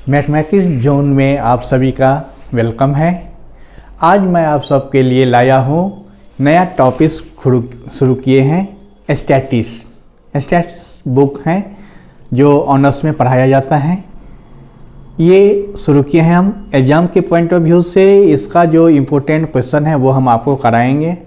Mathematics zone में आप सभी का वेलकम है। आज मैं आप सबके लिए लाया हूँ नया टॉपिक शुरू किए हैं स्टैटिस्टिक्स बुक हैं जो ऑनर्स में पढ़ाया जाता है। ये शुरू किए हैं हम एग्ज़ाम के पॉइंट ऑफ व्यू से। इसका जो इम्पोर्टेंट क्वेश्चन है वो हम आपको कराएंगे।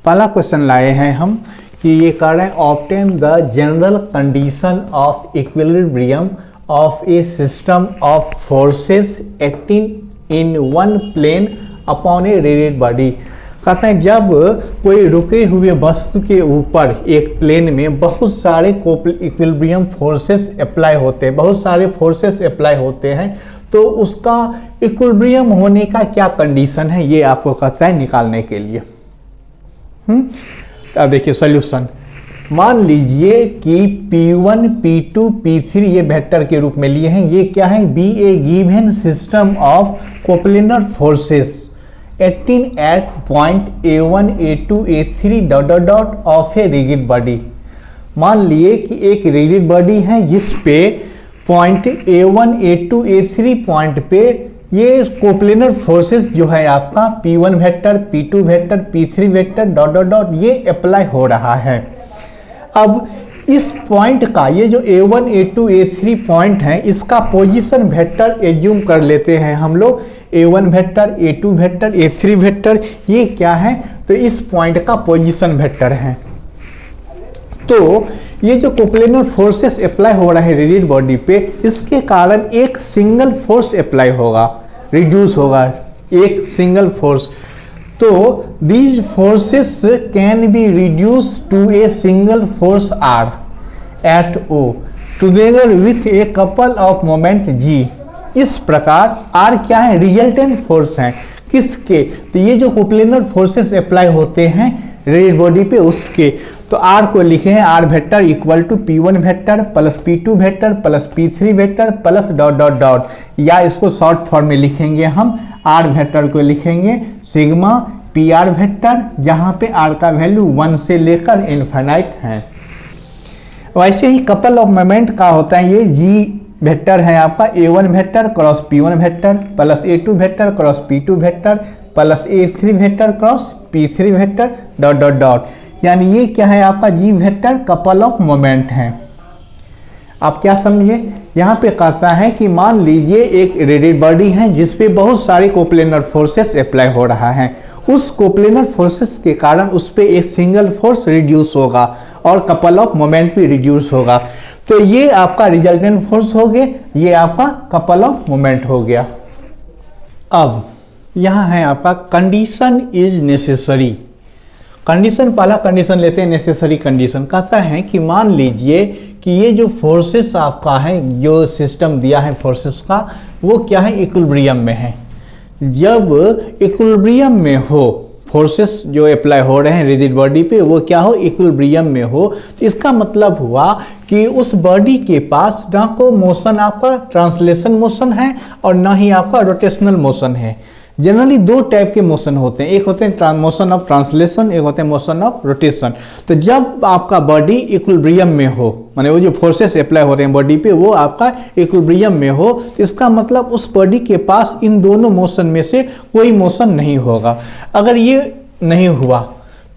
पहला क्वेश्चन लाए हैं हम कि ये कर रहे हैं obtain the general condition of equilibrium of a system of forces acting in one plane upon a rigid body। कहते हैं जब कोई रुके हुए वस्तु के ऊपर एक प्लेन में बहुत सारे इक्विलिब्रियम फोर्सेस अप्लाई होते हैं, बहुत सारे फोर्सेस अप्लाई होते हैं, तो उसका इक्विलिब्रियम होने का क्या कंडीशन है ये आपको कहता है निकालने के लिए। अब देखिए सॉल्यूशन। मान लीजिए कि P1, P2, P3 ये वेक्टर के रूप में लिए हैं। ये क्या है? Be a given system of coplanar forces acting at point A1, A2, A3 dot dot dot of a rigid body. मान लिए कि एक रिजिड बॉडी है जिस पे point A1, A2, A3 point पे ये कोप्लेनर फोर्सेस जो है आपका P1 vector, P2 vector, P3 vector dot dot dot ये अप्लाई हो रहा है। अब इस पॉइंट का ये जो A1, A2, A3 पॉइंट है इसका पोजीशन वेक्टर एज्यूम कर लेते हैं हम लोग। A1 vector, A2 vector, A3 vector ये क्या है? तो इस पॉइंट का पोजीशन वेक्टर है। तो ये जो कोप्लेनर फोर्सेस अप्लाई हो रहा है रिजिड बॉडी पे, इसके कारण एक सिंगल फोर्स अप्लाई होगा, रिड्यूस होगा एक सिंगल फोर्स। तो these forces can be reduced to a single force R at O together with a couple of moment G। इस प्रकार R क्या है? रिजल्टेंट फोर्स है किसके? तो ये जो कोप्लेनर फोर्सेस अप्लाई होते हैं रिजिड बॉडी पे उसके। तो R को लिखे हैं R vector equal to P1 vector plus P2 vector plus P3 vector plus dot dot dot, या इसको शॉर्ट फॉर्म में लिखेंगे हम R वेक्टर को लिखेंगे सिग्मा PR वेक्टर, जहाँ पे R का वैल्यू 1 से लेकर इनफाइनाइट है। वैसे ही कपल ऑफ मोमेंट का होता है, ये G वेक्टर है आपका A1 vector cross P1 vector plus A2 vector cross P2 vector plus A3 vector cross P3 vector dot dot dot, यानी ये क्या है आपका G vector couple of moment है। आप क्या समझे? यहाँ पे कहता है कि मान लीजिए एक रिजिड बॉडी है जिसपे बहुत सारे कोप्लेनर फोर्सेस अप्लाई हो रहा है। उस कोप्लेनर फोर्सेस के कारण उस पे एक सिंगल फोर्स रिड्यूस होगा और कपल ऑफ मोमेंट भी रिड्यूस होगा। तो ये आपका रिजल्टेंट फोर्स हो गया, ये आपका कपल ऑफ मोमेंट हो गया। अब यहाँ है आपका कंडीशन इज नेसेसरी। कंडीशन, पहला कंडीशन लेते हैं नेसेसरी कंडीशन। कहता है कि मान लीजिए कि ये जो फोर्सेस आपका है, जो सिस्टम दिया है फोर्सेस का, वो क्या है? इक्विलिब्रियम में है। जब इक्विलिब्रियम में हो, फोर्सेस जो अप्लाई हो रहे हैं रिजिड बॉडी पे वो क्या हो? इक्विलिब्रियम में हो। तो इसका मतलब हुआ कि उस बॉडी के पास ना को मोशन आपका ट्रांसलेशन मोशन है और ना ही आपका रोटेशनल मोशन है। जनरली दो टाइप के मोशन होते हैं, एक होते हैं मोशन ऑफ ट्रांसलेशन, एक होते हैं मोशन ऑफ रोटेशन। तो जब आपका बॉडी इक्विलिब्रियम में हो, माने वो जो फोर्सेस अप्लाई होते हैं बॉडी पे वो आपका इक्विलिब्रियम में हो, तो इसका मतलब उस बॉडी के पास इन दोनों मोशन में से कोई मोशन नहीं होगा। अगर ये नहीं हुआ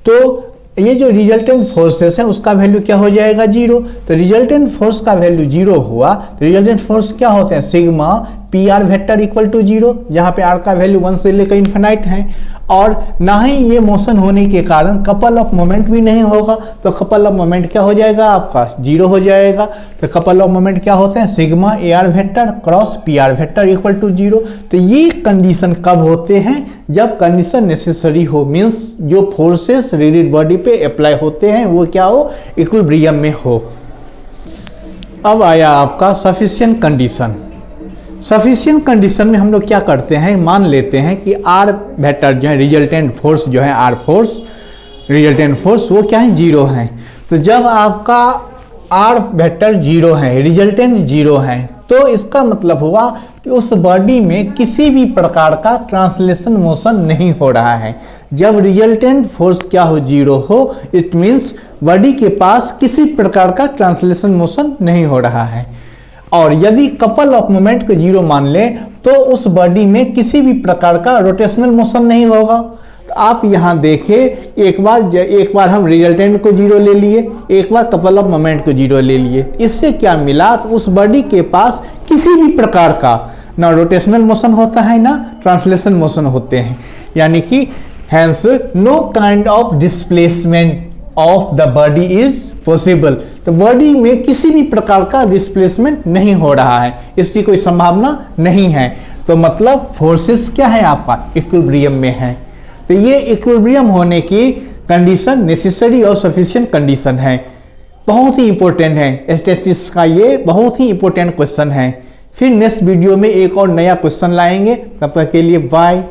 तो ये जो रिजल्टेंट फोर्सेस है उसका वैल्यू क्या हो जाएगा? 0। तो रिजल्टेंट फोर्स का वैल्यू 0 हुआ तो रिजल्टेंट फोर्स क्या होते हैं? Sigma PR vector equal to 0, जहाँ पे R का वैल्यू 1 से लेकर इन्फिनाइट है। और ना ही ये मोशन होने के कारण कपल ऑफ मोमेंट भी नहीं होगा, तो कपल ऑफ मोमेंट क्या हो जाएगा आपका? 0 हो जाएगा। तो कपल ऑफ मोमेंट क्या होते हैं? Sigma AR vector cross PR vector equal to 0। तो ये कंडीशन कब होते हैं? जब कंडीशन नेसेसरी हो, मीन्स जो फोर्सेस रिजिड बॉडी पे अप्लाई होते हैं वो क्या हो? इक्विलिब्रियम में हो। अब आया आपका सफिशिएंट कंडीशन। सफिशिएंट कंडीशन में हम लोग क्या करते हैं? मान लेते हैं कि R वेक्टर जो है रिजल्टेंट फोर्स जो है R फोर्स, रिजल्टेंट फोर्स वो क्या है? 0 है। तो जब आपका R वेक्टर 0 है, रिजल्टेंट 0 है, तो इसका मतलब हुआ कि उस बॉडी में किसी भी प्रकार का ट्रांसलेशन मोशन नहीं हो रहा है। जब रिजल्टेंट फोर्स क्या हो? 0 हो, इट मीन्स बॉडी के पास किसी प्रकार का ट्रांसलेशन मोशन नहीं हो रहा है। और यदि कपल ऑफ मोमेंट को जीरो मान लें तो उस बॉडी में किसी भी प्रकार का रोटेशनल मोशन नहीं होगा। तो आप यहां देखें, एक बार हम रिजल्टेंट को जीरो ले लिए, एक बार कपल ऑफ मोमेंट को जीरो ले लिए। इससे क्या मिला, तो उस बॉडी के पास किसी भी प्रकार का ना रोटेशनल मोशन होता है ना ट्रांसलेशन मोशन होते हैं, यानी कि hence no kind of displacement of the body is possible. तो बॉडी में किसी भी प्रकार का डिस्प्लेसमेंट नहीं हो रहा है, इसकी कोई संभावना नहीं है। तो मतलब फोर्सेस क्या है, आपका इक्विलिब्रियम में है। तो ये इक्विलिब्रियम होने की कंडीशन नेसेसरी और सफिशिएंट कंडीशन है, बहुत ही इंपॉर्टेंट है। स्टैटिस्टिक्स का ये बहुत ही इंपॉर्टेंट क्वेश्चन है। फिर नेक्स्ट वीडियो में एक और नया क्वेश्चन लाएंगे, तब तक के लिए बाय।